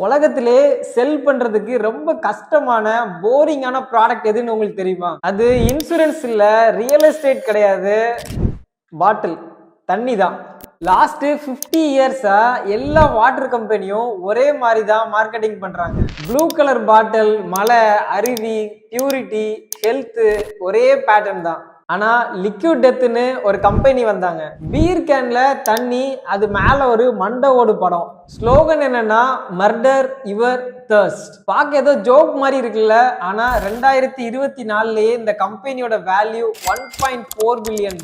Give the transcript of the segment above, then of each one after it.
உலகத்திலே செல் பண்றதுக்கு ரொம்ப கஷ்டமான போரிங்கான ப்ராடக்ட் எதுன்னு உங்களுக்கு தெரியுமா? அது இன்சூரன்ஸ் இல்ல, ரியல் எஸ்டேட் கிடையாது, பாட்டில் தண்ணி தான். லாஸ்ட் 50 இயர்ஸா எல்லா வாட்டர் கம்பெனியும் ஒரே மாதிரி தான் மார்க்கெட்டிங் பண்றாங்க. ப்ளூ கலர் பாட்டில், மலை, அருவி, பியூரிட்டி, ஹெல்த் ஒரே பேட்டர்ன் தான். ஆனா லிக்விட் டெத்னு ஒரு கம்பெனி வந்தாங்க. பீர் கேன்ல தண்ணி, அது மேல ஒரு மண்டவோடு படம். ஸ்லோகன் என்னன்னா மர்டர் யுவர் தர்ஸ்ட். பார்க்க ஏதோ ஜோக் மாதிரி இருக்குல்ல, ஆனா 2024லயே இந்த கம்பெனியோட வேல்யூ $1.4 பில்லியன்.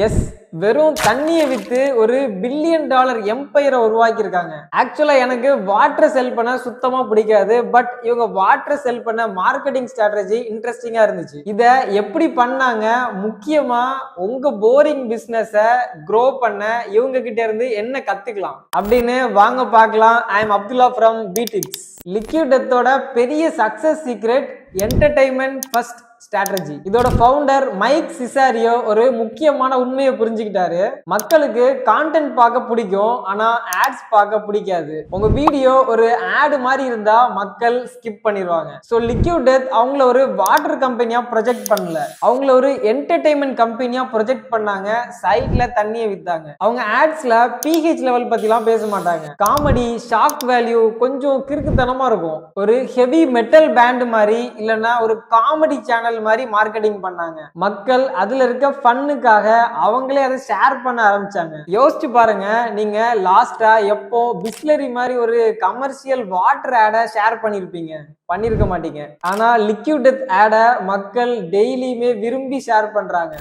எஸ், வெறும் தண்ணியை வித்து ஒரு $1 பில்லியன் எம்பையரை உருவாக்கி இருக்காங்க. ஆக்சுவலா எனக்கு வாட்டர் செல் பண்ண சுத்தமா பிடிக்காது, பட் இவங்க வாட்டர் செல் பண்ண மார்க்கெட்டிங் ஸ்ட்ராட்டஜி இன்ட்ரெஸ்டிங்கா இருந்துச்சு. இத எப்படி பண்ணாங்க, முக்கியமா உங்க போரிங் பிசினஸ க்ரோ பண்ண இவங்க கிட்ட இருந்து என்ன கத்துக்கலாம் அப்படின்னு வாங்க பார்க்கலாம். ஐ எம் அப்துல்லா ஃப்ரம் பிடிப்ஸ். லிக்விட் டெத்தோட பெரிய success secret entertainment first strategy. இதோட ஃபவுண்டர் மைக் சிசாரியோ ஒரு முக்கியமான உண்மையை புரிஞ்சுக்கிட்டாரு. மக்களுக்கு கான்டென்ட் பார்க்க பிடிக்கும், ஆனா ஆட்ஸ் பார்க்க பிடிக்காது. உங்க வீடியோ ஒரு ஆட் மாதிரி இருந்தா மக்கள் ஸ்கிப் பண்ணிடுவாங்க. ஸோ லிக்விட் டெத் அவங்கள ஒரு வாட்டர் கம்பெனியா ப்ரொஜெக்ட் பண்ணல, அவங்கள ஒரு என்டர்டைன்மெண்ட் கம்பெனியா ப்ரொஜெக்ட் பண்ணாங்க. சைட்ல தண்ணியை வித்தாங்க. அவங்க ஆட்ஸ்ல பிஹெச் லெவல் பத்திலாம் பேச மாட்டாங்க. காமெடி, ஷாக் வேல்யூ, கொஞ்சம் கிறுக்குத்தனமா இருக்கும். ஒரு ஹெவி மெட்டல் பேண்ட் மாதிரி இல்லைன்னா ஒரு காமெடி சேனல் மாதிரி மார்க்கெட்டிங் பண்ணாங்க. மக்கள் அதுல இருக்க ஃபன்னுக்காக அவங்களே அதை ஷேர் பண்ண ஆரம்பிச்சாங்க. யோசிச்சு பாருங்க, நீங்க லாஸ்டா எப்போ பிஸ்லரி மாதிரி ஒரு கமர்ஷியல் வாட்டர் ஆட ஷேர் பண்ணிருக்க மாட்டீங்க. ஆனா லிக்விட் டெத் ஆட மக்கள் டெய்லியுமே விரும்பி ஷேர் பண்றாங்க.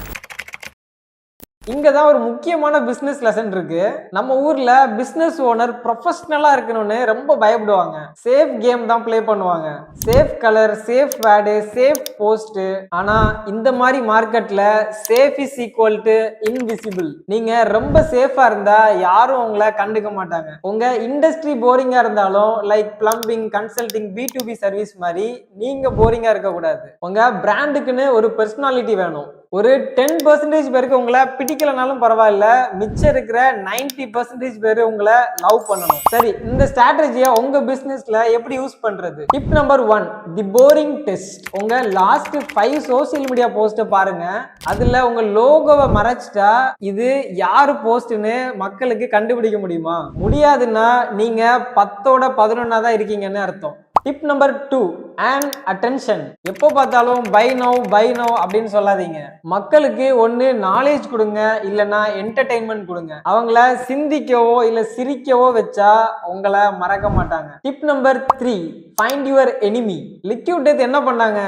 இங்கதான் ஒரு முக்கியமான பிசினஸ் லெசன் இருக்கு. நம்ம ஊர்ல பிசினஸ் ஓனர் ப்ரொஃபஷனலா இருக்கணும்னு ரொம்ப பயப்படுவாங்க. சேஃப் கேம் தான் பிளே பண்ணுவாங்க. Safe colour, safe word, safe post. ஆனா இந்த மாதிரி மார்க்கெட்ல safe is equal to invisible. நீங்க ரொம்ப சேஃபா இருந்தா யாரும் உங்களை கண்டுக்க மாட்டாங்க. உங்க இண்டஸ்ட்ரி போரிங்கா இருந்தாலும், like plumbing, consulting, B2B service மாதிரி நீங்க போரிங்கா இருக்க கூடாது. உங்க பிராண்டுக்குன்னு ஒரு பர்சனாலிட்டி வேணும். ஒரு 10% பேருக்கு உங்களை பிடிக்கலனாலும் பரவாயில்ல, மிச்சம் இருக்கிற 90% பேர் உங்களை லவ் பண்ணணும். சரி, இந்த ஸ்ட்ராட்டஜியை உங்க பிசினஸ்ல எப்படி யூஸ் பண்றது? டிப் நம்பர் 1, தி போரிங் டெஸ்ட். உங்க லாஸ்ட் 5 சோசியல் மீடியா போஸ்ட் பாருங்க. அதுல உங்க லோகோவை மறைச்சிட்டா இது யாரு போஸ்ட்னு மக்களுக்கு கண்டுபிடிக்க முடியுமா? முடியாதுன்னா நீங்க 10ஓட 11 தான் இருக்கீங்கன்னு அர்த்தம். Tip number 2, and attention. எப்போ பார்த்தாலும் பை நோ அப்படின்னு சொல்லாதீங்க. மக்களுக்கு ஒன்னு நாலேஜ் கொடுங்க, இல்லைன்னா என்டர்டைன்மெண்ட் கொடுங்க. அவங்கள சிந்திக்கவோ இல்ல சிரிக்கவோ வச்சா உங்களை மறக்க மாட்டாங்க. Tip number 3, find your enemy. Liquid death என்ன பண்ணாங்க?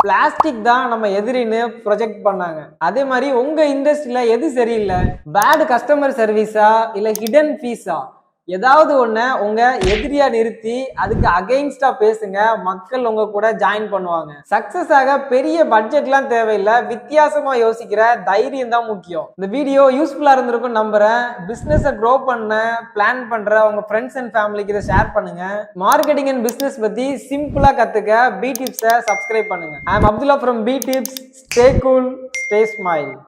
பிளாஸ்டிக் தான் நம்ம எதிரின்னு ப்ரொஜெக்ட் பண்ணாங்க. அதே மாதிரி உங்க இண்டஸ்ட்ரியில எது சரியில்லை? பேட் கஸ்டமர் சர்வீஸா இல்ல ஹிடன் ஃபீஸா? ஏதாவது ஒண்ணு உங்க எதிரியா நிறுத்தி அதுக்கு அகைன்ஸ்டா பேசுங்க. மக்கள் உங்க கூட ஜாயின் பண்ணுவாங்க. சக்சஸ் ஆக பெரிய பட்ஜெட்லாம் தேவையில்லை, வித்தியாசமா யோசிக்கிற தைரியம் தான் முக்கியம். இந்த வீடியோ யூஸ்ஃபுல்லா இருந்திருக்கும் நம்புறேன். பிசினஸை க்ரோ பண்ண பிளான் பண்ற உங்க ஃப்ரெண்ட்ஸ் அண்ட் ஃபேமிலிக்கு இதை ஷேர் பண்ணுங்க. மார்க்கெட்டிங் அண்ட் பிசினஸ் பத்தி சிம்பிளா கத்துக்க B டிப்ஸை சப்ஸ்கிரைப் பண்ணுங்க. I am Abdullah from B tips. Stay cool, stay smile.